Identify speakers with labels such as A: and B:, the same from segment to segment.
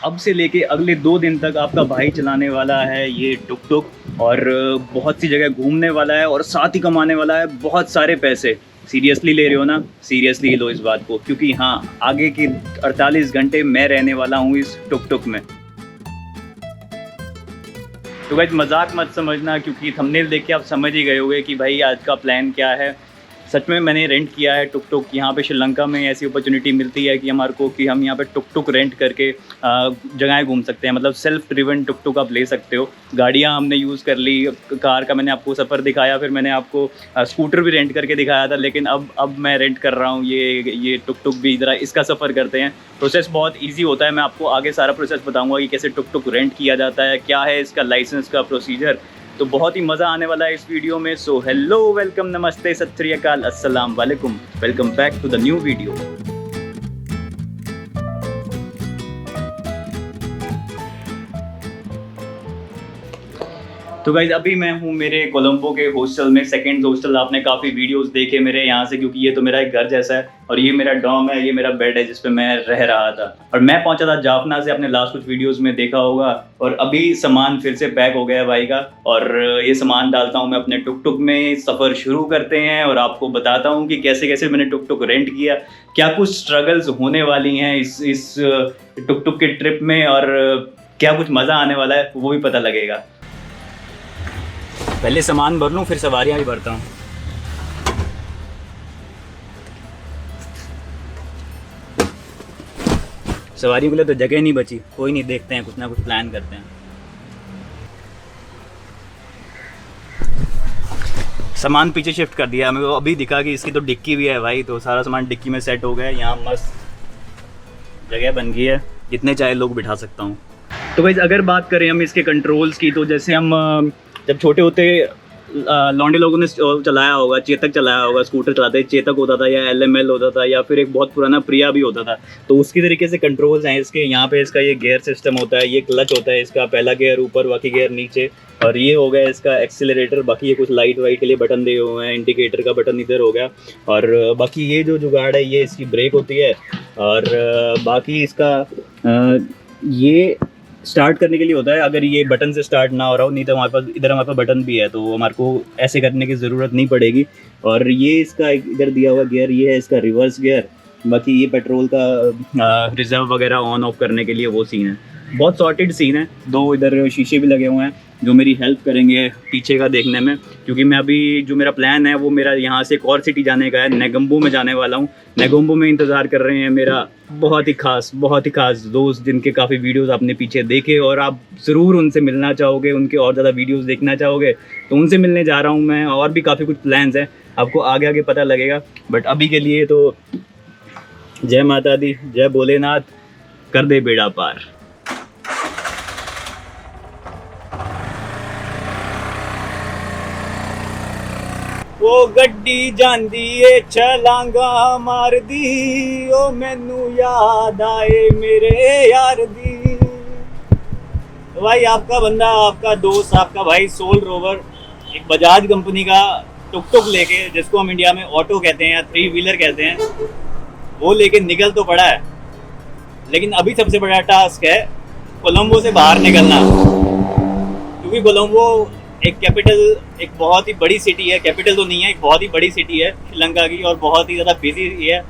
A: अब से लेके अगले 2 दिन तक आपका भाई चलाने वाला है ये टुक टुक, और बहुत सी जगह घूमने वाला है और साथ ही कमाने वाला है बहुत सारे पैसे। सीरियसली ले रहे हो ना? सीरियसली लो इस बात को, क्योंकि हाँ, आगे के 48 घंटे मैं रहने वाला हूँ इस टुक टुक में। तो गाइस मजाक मत समझना, क्योंकि थंबनेल देख के आप समझ ही गए होंगे कि भाई आज का प्लान क्या है। सच में मैंने रेंट किया है टुक टुक। यहाँ पे श्रीलंका में ऐसी अपॉर्चुनिटी मिलती है कि हमारे को कि हम यहाँ पे टुक टुक रेंट करके जगहें घूम सकते हैं। मतलब सेल्फ ड्रिवन टुक टुक आप ले सकते हो। गाड़ियाँ हमने यूज़ कर ली, कार का मैंने आपको सफ़र दिखाया, फिर मैंने आपको स्कूटर भी रेंट करके दिखाया था। लेकिन अब मैं रेंट कर रहा हूँ ये टुक टुक भी। ज़रा इसका सफ़र करते हैं। प्रोसेस बहुत ईजी होता है। मैं आपको आगे सारा प्रोसेस बताऊँगा कि कैसे टुक टुक रेंट किया जाता है, क्या है इसका लाइसेंस का प्रोसीजर। तो बहुत ही मज़ा आने वाला है इस वीडियो में। सो हेलो, वेलकम, नमस्ते, सत श्री अकाल, अस्सलाम वालेकुम। Welcome back to the new video. तो गाइज अभी मैं हूँ मेरे कोलंबो के हॉस्टल में, सेकंड हॉस्टल। आपने काफ़ी वीडियोस देखे मेरे यहाँ से, क्योंकि ये तो मेरा एक घर जैसा है और ये मेरा डॉम है, ये मेरा बेड है जिस पे मैं रह रहा था। और मैं पहुँचा था जाफना से, आपने लास्ट कुछ वीडियोस में देखा होगा। और अभी सामान फिर से पैक हो गया है भाई का, और ये सामान डालता हूँ मैं अपने टुक टुक में। सफ़र शुरू करते हैं और आपको बताता हूँ कि कैसे कैसे मैंने टुक टुक रेंट किया, क्या कुछ स्ट्रगल्स होने वाली हैं इस टुक टुक के ट्रिप में, और क्या कुछ मज़ा आने वाला है वो भी पता लगेगा। पहले सामान भर लूँ, फिर सवारियाँ भी भरता हूँ। सवारियों के लिए तो जगह नहीं बची। कोई नहीं, देखते हैं, कुछ ना कुछ प्लान करते हैं। सामान पीछे शिफ्ट कर दिया। मेरे को अभी दिखा कि इसकी तो डिक्की भी है भाई, तो सारा सामान डिक्की में सेट हो गया है। यहाँ मस्त जगह बन गई है, जितने चाहे लोग बिठा सकता हूँ। तो भाई अगर बात करें हम इसके कंट्रोल्स की, तो जैसे हम जब छोटे होते लौंडे लोगों ने चलाया होगा, चेतक चलाया होगा, स्कूटर चलाते, चेतक होता था या LML होता था, या फिर एक बहुत पुराना प्रिया भी होता था। तो उसकी तरीके से कंट्रोल्स हैं इसके। यहाँ पे इसका ये गियर सिस्टम होता है, ये क्लच होता है इसका, पहला गियर ऊपर, बाकी गियर नीचे, और ये हो गया इसका एक्सीलरेटर। बाकी ये कुछ लाइट वाइट के लिए बटन दिए हुए हैं, इंडिकेटर का बटन इधर हो गया, और बाकी ये जो जुगाड़ है ये इसकी ब्रेक होती है। और बाकी इसका ये स्टार्ट करने के लिए होता है। अगर ये बटन से स्टार्ट ना हो रहा हो, नहीं तो हमारे पास इधर हमारे पास बटन भी है, तो हमारे को ऐसे करने की ज़रूरत नहीं पड़ेगी। और ये इसका इधर दिया हुआ गियर, ये है इसका रिवर्स गियर। बाकी ये पेट्रोल का रिजर्व वगैरह ऑन ऑफ करने के लिए वो सीन है। बहुत सॉर्टेड सीन है। 2 इधर शीशे भी लगे हुए हैं जो मेरी हेल्प करेंगे पीछे का देखने में, क्योंकि मैं अभी जो मेरा प्लान है वो मेरा यहाँ से एक और सिटी जाने का है। नेगोम्बो में जाने वाला हूँ। नेगोम्बो में इंतज़ार कर रहे हैं मेरा बहुत ही खास दोस्त, जिनके काफ़ी वीडियोस आपने पीछे देखे, और आप ज़रूर उनसे मिलना चाहोगे, उनके और ज़्यादा वीडियोस देखना चाहोगे, तो उनसे मिलने जा रहा हूँ मैं। और भी काफ़ी कुछ प्लान्स हैं, आपको आगे आगे पता लगेगा। बट अभी के लिए तो जय माता दी, जय भोलेनाथ, कर दे बेड़ा पार। वो गड्डी जांदी ए छलांगा मार दी, ओ मैनू याद आए मेरे यार दी। तो भाई आपका बंदा, आपका दोस्त, आपका भाई सोल रोवर एक बजाज कंपनी का टुक टुक लेके, जिसको हम इंडिया में ऑटो कहते हैं या 3 व्हीलर कहते हैं, वो लेके निकल तो पड़ा है। लेकिन अभी सबसे बड़ा टास्क है कोलंबो से बाहर निकलना, क्योंकि कोलंबो एक कैपिटल, एक बहुत ही बड़ी सिटी है। कैपिटल तो नहीं है, एक बहुत ही बड़ी सिटी है श्रीलंका की, और बहुत ही ज़्यादा बिजी है।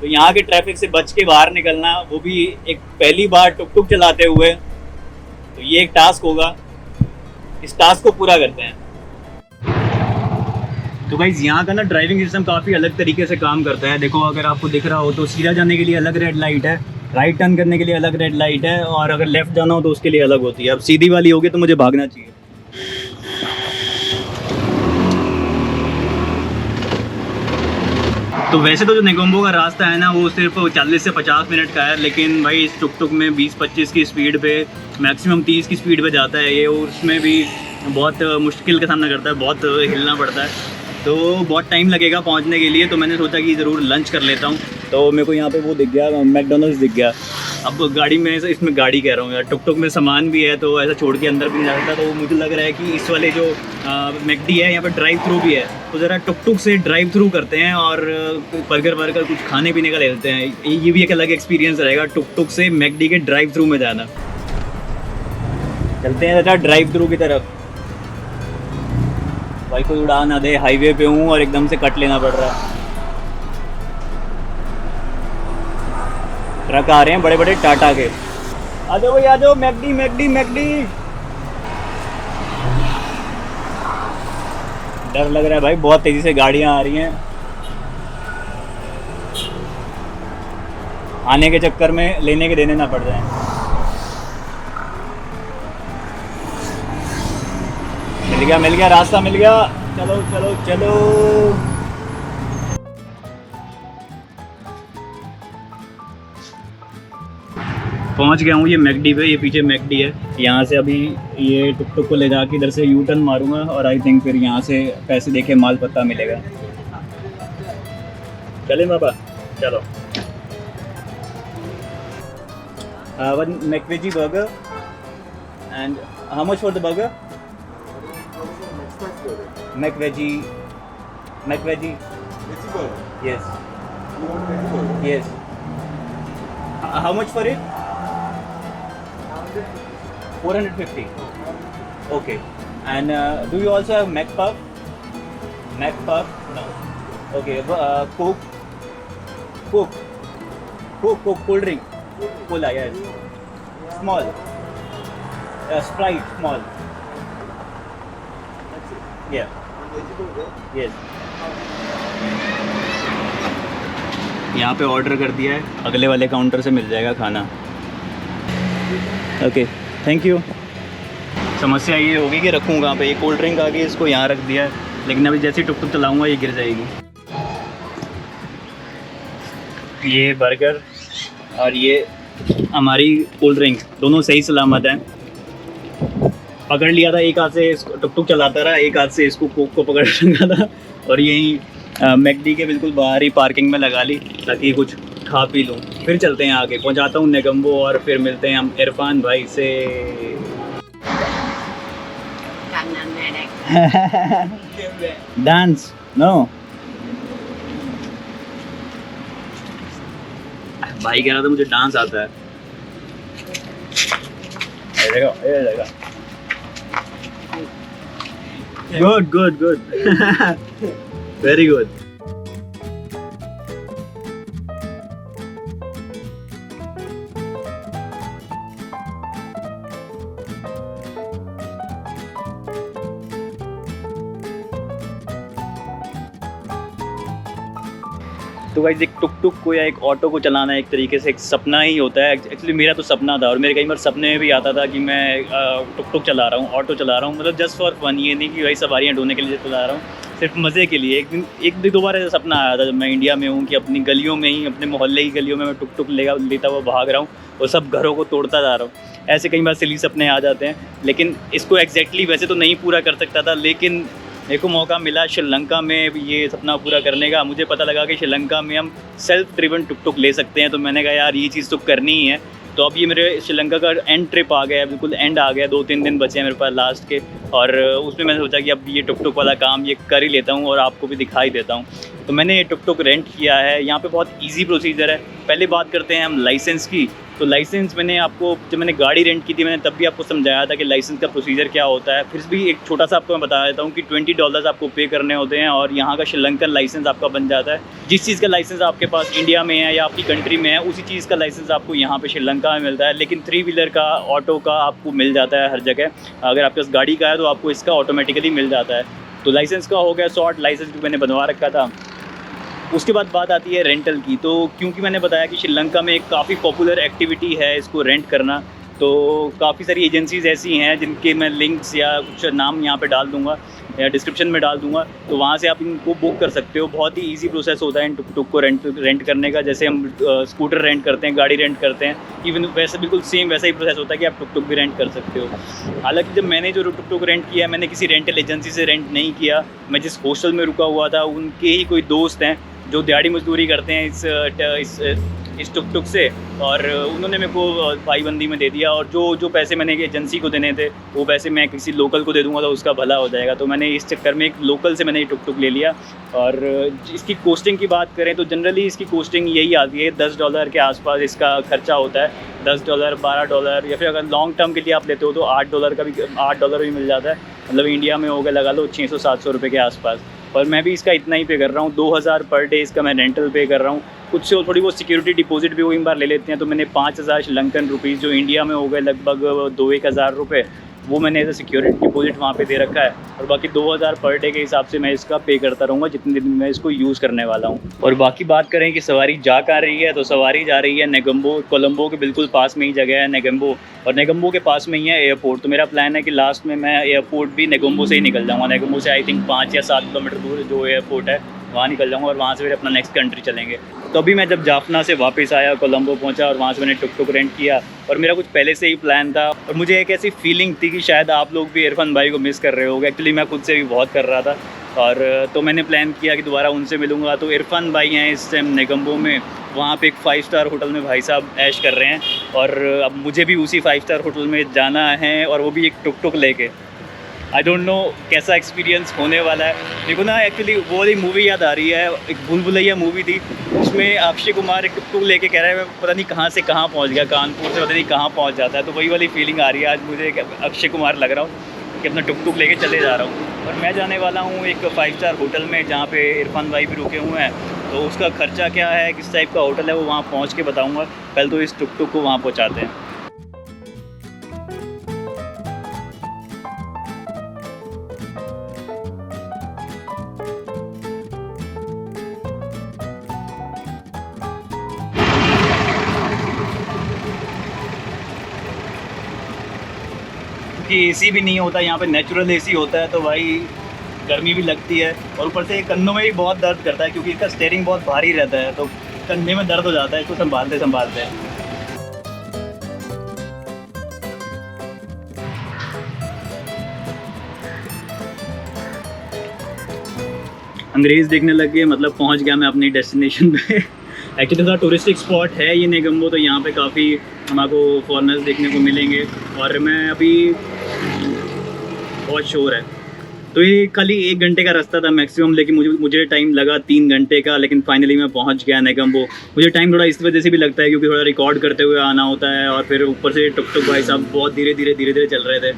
A: तो यहाँ के ट्रैफिक से बच के बाहर निकलना, वो भी एक पहली बार टुक टुक चलाते हुए, तो ये एक टास्क होगा। इस टास्क को पूरा करते हैं। तो गाइस यहाँ का ना ड्राइविंग सिस्टम काफ़ी अलग तरीके से काम करता है। देखो, अगर आपको दिख रहा हो तो सीधा जाने के लिए अलग रेड लाइट है, राइट टर्न करने के लिए अलग रेड लाइट है, और अगर लेफ़्ट जाना हो तो उसके लिए अलग होती है। अब सीधी वाली होगी तो मुझे भागना चाहिए। तो वैसे तो जो नेगोम्बो का रास्ता है ना, वो सिर्फ 40 से 50 मिनट का है, लेकिन भाई इस टुक टुक में 20-25 की स्पीड पे, मैक्सिमम 30 की स्पीड पे जाता है ये, और उसमें भी बहुत मुश्किल का सामना करता है, बहुत हिलना पड़ता है, तो बहुत टाइम लगेगा पहुंचने के लिए। तो मैंने सोचा कि ज़रूर लंच कर लेता हूं। तो मेरे को यहाँ पे वो दिख गया, मैकडोनल्ड्स दिख गया। अब गाड़ी में इसमें गाड़ी कह रहा हूँ यार, टुक टुक में सामान भी है तो ऐसा छोड़ के अंदर भी नहीं जा सकता। तो मुझे लग रहा है कि इस वाले जो मैकडी है यहाँ पे ड्राइव थ्रू भी है, तो ज़रा टुक टुक से ड्राइव थ्रू करते हैं और बर्गर वर्गर कुछ खाने पीने का ले लेते हैं। ये भी एक अलग एक्सपीरियंस रहेगा टुक टुक से मैकडी के ड्राइव थ्रू में जाना। चलते हैं चाचा ड्राइव थ्रू की तरफ। भाई कोई उड़ा ना दे, हाईवे पे हूँ और एकदम से कट लेना पड़ रहा है। ट्रक आ रहे हैं बड़े बड़े टाटा के। आ जाओ भाई आ जाओ, मैकडी मैकडी मैकडी। डर लग रहा है भाई, बहुत तेजी से गाड़ियां आ रही हैं। आने के चक्कर में लेने के देने ना पड़ जाए। मिल गया रास्ता मिल गया। चलो चलो चलो। पहुंच गया हूँ ये मैकडी पे। ये पीछे मैकडी है। यहाँ से अभी ये टुक टुक को ले जाके इधर से यू टर्न मारूंगा और आई थिंक फिर यहाँ से पैसे देके माल पत्ता मिलेगा। चलें बाबा चलो। One McVeggie burger and how much for the burger? McVeggie yes yes. How much for it? 450. Okay. And do you also have Mac Puff? Mac Puff? No. Okay. Coke. Cold drink. Cola, yes. Small. Sprite, small. Yeah. Yes. यहाँ पे order कर दिया है, अगले वाले counter से मिल जाएगा खाना। Okay thank you. समस्या ये होगी कि रखूँ कहाँ पे। ये कोल्ड ड्रिंक आ गई, इसको यहाँ रख दिया है, लेकिन अभी जैसे ही टुक टुक चलाऊँगा ये गिर जाएगी। ये बर्गर और ये हमारी कोल्ड ड्रिंक दोनों सही सलामत हैं। पकड़ लिया था एक हाथ से, इसको टुक टुक चलाता रहा, एक हाथ से इसको कोक को पकड़ रखा था और यहीं मैकडी के बिल्कुल बाहर ही पार्किंग में लगा ली ताकि कुछ खा पी लूँ। फिर चलते हैं आगे, पहुँचाता हूँ नेगम्बो और फिर मिलते हैं हम इरफान भाई से। डांस नो भाई कह रहा था मुझे डांस आता है। Good good good very good. तो गाइस एक टुक टुक को या एक ऑटो को चलाना एक तरीके से एक सपना ही होता है। एक्चुअली मेरा तो सपना था और मेरे कई बार सपने में भी आता था कि मैं टुक टुक चला रहा हूँ, ऑटो चला रहा हूँ, मतलब जस्ट फॉर फन। ये नहीं कि भाई सवारियाँ ढूंढने के लिए चला रहा हूँ, सिर्फ मज़े के लिए। एक दो बार ऐसा सपना आया था जब मैं इंडिया में हूँ कि अपनी गलियों में ही, अपने मोहल्ले की गलियों में मैं टुक टुक लेता हुआ भाग रहा हूँ और सब घरों को तोड़ता जा रहा हूँ। ऐसे कई बार सिली सपने आ जाते हैं, लेकिन इसको एग्जैक्टली वैसे तो नहीं पूरा कर सकता था, लेकिन मेरे को मौका मिला श्रीलंका में ये सपना पूरा करने का। मुझे पता लगा कि श्रीलंका में हम सेल्फ ड्रिवन टुक टुक ले सकते हैं, तो मैंने कहा यार ये चीज़ तो करनी ही है। तो अब ये मेरे श्रीलंका का एंड ट्रिप आ गया है, बिल्कुल एंड आ गया। 2-3 दिन बचे हैं मेरे पास लास्ट के, और उसमें मैंने सोचा कि अब ये टुक टुक वाला काम ये कर ही लेता हूँ और आपको भी दिखाई देता हूँ। तो मैंने ये टुक टुक रेंट किया है। यहाँ पे बहुत इजी प्रोसीजर है। पहले बात करते हैं हम लाइसेंस की। तो लाइसेंस मैंने आपको, जब मैंने गाड़ी रेंट की थी, मैंने तब भी आपको समझाया था कि लाइसेंस का प्रोसीजर क्या होता है। फिर भी एक छोटा सा आपको मैं बता देता हूँ कि $20 आपको पे करने होते हैं और यहाँ का श्रीलंकन लाइसेंस आपका बन जाता है। जिस चीज़ का लाइसेंस आपके पास इंडिया में है या आपकी कंट्री में है, उसी चीज़ का लाइसेंस आपको यहाँ पे श्रीलंका में मिलता है। लेकिन 3 व्हीलर का, ऑटो का आपको मिल जाता है हर जगह। अगर आपके पास गाड़ी का है तो आपको इसका ऑटोमेटिकली मिल जाता है। तो लाइसेंस का हो गया शॉर्ट, लाइसेंस भी मैंने बनवा रखा था। उसके बाद बात आती है रेंटल की। तो क्योंकि मैंने बताया कि श्रीलंका में एक काफ़ी पॉपुलर एक्टिविटी है इसको रेंट करना, तो काफ़ी सारी एजेंसीज़ ऐसी हैं जिनके मैं लिंक्स या कुछ नाम यहाँ पे डाल दूँगा या डिस्क्रिप्शन में डाल दूँगा, तो वहाँ से आप इनको बुक कर सकते हो। बहुत ही इजी प्रोसेस होता है इन टुक टुक को रेंट करने का। जैसे हम स्कूटर रेंट करते हैं, गाड़ी रेंट करते हैं, इवन वैसे बिल्कुल सेम वैसा ही प्रोसेस होता है कि आप टुक टुक भी रेंट कर सकते हो। हालांकि जब मैंने जो टुक टुक रेंट किया, मैंने किसी रेंटल एजेंसी से रेंट नहीं किया। मैं जिस हॉस्टल में रुका हुआ था, उनके ही कोई दोस्त हैं जो दिहाड़ी मजदूरी करते हैं इस टुक टुक से, और उन्होंने मेरे को भाईबंदी में दे दिया, और जो पैसे मैंने एजेंसी को देने थे वो पैसे मैं किसी लोकल को दे दूँगा तो उसका भला हो जाएगा। तो मैंने इस चक्कर में एक लोकल से मैंने ये टुक टुक ले लिया। और इसकी कॉस्टिंग की बात करें तो जनरली इसकी कॉस्टिंग यही आती है, $10 के आसपास इसका खर्चा होता है। $10, $12, या फिर अगर लॉन्ग टर्म के लिए आप लेते हो तो $8 भी मिल जाता है। मतलब इंडिया में हो गया लगा लो 600-700 रुपये के आसपास। और मैं भी इसका इतना ही पे कर रहा हूँ, 2000 पर डे इसका मैं रेंटल पे कर रहा हूँ। कुछ से थोड़ी बहुत सिक्योरिटी डिपॉजिट भी वो एक बार ले लेते हैं, तो मैंने 5000 श्रीलंकन रुपीज़, जो इंडिया में हो गए लगभग 2-1 हज़ार रुपये, वो मैंने एज सिक्योरिटी डिपॉजिट वहाँ पे दे रखा है। और बाकी 2000 पर डे के हिसाब से मैं इसका पे करता रहूँगा जितने दिन मैं इसको यूज़ करने वाला हूँ। और बाकी बात करें कि सवारी जा कहाँ रही है, तो सवारी जा रही है नेगोम्बो। कोलंबो के बिल्कुल पास में ही जगह है नेगोम्बो, और नेगोम्बो के पास में ही है एयरपोर्ट। तो मेरा प्लान है कि लास्ट में मैं एयरपोर्ट भी नेगोम्बो से ही निकल जाऊँगा। नेगोम्बो से आई थिंक 5 या 7 किलोमीटर दूर जो एयरपोर्ट है वहाँ निकल जाऊँगा, और वहाँ से फिर अपना नेक्स्ट कंट्री चलेंगे। तो अभी मैं जब जाफना से वापस आया, कोलंबो पहुंचा, और वहाँ से मैंने टुक टुक रेंट किया। और मेरा कुछ पहले से ही प्लान था, और मुझे एक ऐसी फीलिंग थी कि शायद आप लोग भी इरफान भाई को मिस कर रहे होगे। एक्चुअली मैं खुद से भी बहुत कर रहा था, और तो मैंने प्लान किया कि दोबारा उनसे मिलूँगा। तो इरफान भाई हैं इस टाइम नेगोम्बो में, वहाँ पे एक 5 स्टार होटल में भाई साहब ऐश कर रहे हैं, और अब मुझे भी उसी 5 स्टार होटल में जाना है, और वो भी एक टुक टुक लेके। आई डोंट नो कैसा एक्सपीरियंस होने वाला है। देखो ना, एक्चुअली वो वाली मूवी याद आ रही है, एक भूल भुलैया मूवी थी, उसमें अक्षय कुमार एक टुक टुक लेके कह रहा है मैं पता नहीं कहाँ से कहाँ पहुँच गया, कानपुर से पता नहीं कहाँ पहुँच जाता है। तो वही वाली फीलिंग आ रही है आज मुझे, अक्षय कुमार लग रहा हूँ कि अपना टुक टुक लेके चले जा रहा हूँ। और मैं जाने वाला हूँ एक 5 स्टार होटल में, जहाँ पे इरफान भाई भी रुके हुए हैं। तो उसका खर्चा क्या है, किस टाइप का होटल है, वो वहाँ पहुँच के बताऊँगा। पहले तो इस टुक टुक को वहाँ पहुँचाते हैं। क्योंकि एसी भी नहीं होता यहाँ पे, नेचुरल एसी होता है, तो भाई गर्मी भी लगती है। और ऊपर से कंधों में भी बहुत दर्द करता है, क्योंकि इसका स्टीयरिंग बहुत भारी रहता है, तो कंधे में दर्द हो जाता है इसको संभालते संभालते। अंग्रेज़ देखने लग गए, मतलब पहुँच गया मैं अपनी डेस्टिनेशन पे। एक्चुअली थोड़ा टूरिस्टिक स्पॉट है ये नेगोम्बो, तो यहाँ पे काफ़ी हमको फॉरेनर्स देखने को मिलेंगे। और मैं अभी बहुत शोर है, तो ये खाली 1 घंटे का रास्ता था मैक्सिमम, लेकिन मुझे टाइम लगा 3 घंटे का, लेकिन फाइनली मैं पहुंच गया नेगोम्बो। मुझे टाइम थोड़ा इस वजह से भी लगता है क्योंकि थोड़ा रिकॉर्ड करते हुए आना होता है, और फिर ऊपर से टुक टुक भाई साहब बहुत धीरे धीरे चल रहे थे,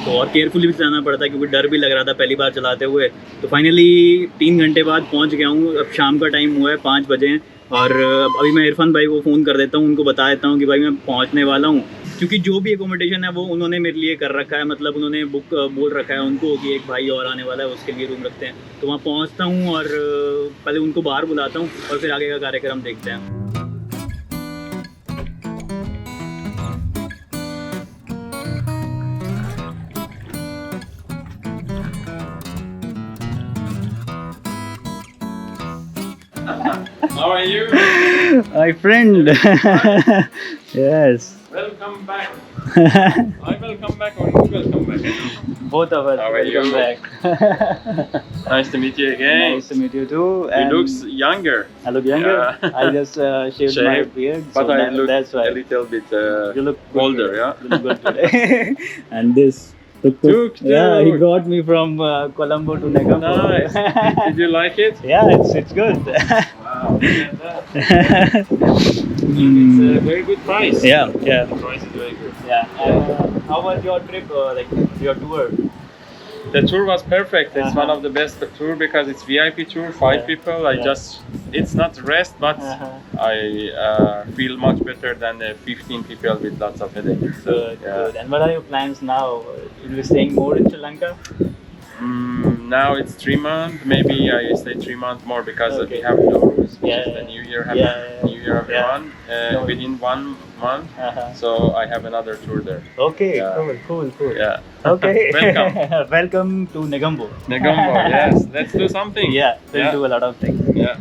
A: तो और केयरफुली भी चलाना पड़ता है क्योंकि डर भी लग रहा था पहली बार चलाते हुए। तो फाइनली 3 घंटे बाद पहुँच गया हूँ। अब शाम का टाइम हुआ है, 5 बजे हैं, और अभी मैं इरफान भाई को फ़ोन कर देता हूँ, उनको बता देता हूँ कि भाई मैं पहुँचने वाला हूँ। क्योंकि जो भी एकोमोडेशन है वो उन्होंने मेरे लिए कर रखा है, मतलब उन्होंने बुक बोल रखा है उनको कि एक भाई और आने वाला है, उसके लिए रूम रखते हैं। तो वहाँ पहुँचता हूँ और पहले उनको बाहर बुलाता हूँ, और फिर आगे का कार्यक्रम देखते हैं।
B: How are you?
A: My friend. Yes.
B: Welcome back. I will come back or you will come back.
A: Both of us.
B: How are
A: Welcome
B: you?
A: back.
B: Nice to meet you again.
A: Nice to meet you too.
B: You
A: And
B: look younger.
A: I look younger.
B: Yeah.
A: I just shaved my
B: Shaved,
A: beard,
B: but
A: so
B: I look
A: that's why
B: a little bit
A: you look good
B: older,
A: today.
B: yeah.
A: You look good today. And this tuk tuk.
B: Tuk tuk.
A: Yeah, he brought me from Colombo to Negombo.
B: Nice. Did you like it?
A: Yeah, it's good.
B: Wow. Look at that. It's a very good price.
A: Yeah.
B: The price is very good.
A: Yeah. How was your trip? Like your tour?
B: The tour was perfect. It's
A: Uh-huh.
B: one of the best tour because it's VIP tour, 5
A: Yeah.
B: people.
A: Yeah.
B: It's not rest, but
A: Uh-huh.
B: I feel much better than the 15 people with lots of headaches. So,
A: Good, good. And what are your plans now? Will you be staying more in Sri Lanka?
B: Now it's 3 months. Maybe I stay 3 months more because
A: Okay.
B: we have Nowruz, which
A: Yeah,
B: is the
A: yeah.
B: New Year.
A: Yeah.
B: New Year of
A: Yeah.
B: everyone.
A: Nowruz.
B: Within 1 month,
A: Uh-huh.
B: so I have another tour there.
A: Okay,
B: Yeah.
A: cool.
B: Yeah.
A: Okay.
B: Welcome.
A: Welcome to Negombo.
B: Negombo. Yes. Let's do something.
A: Yeah, we'll
B: Yeah.
A: do a lot of things.
B: Yeah.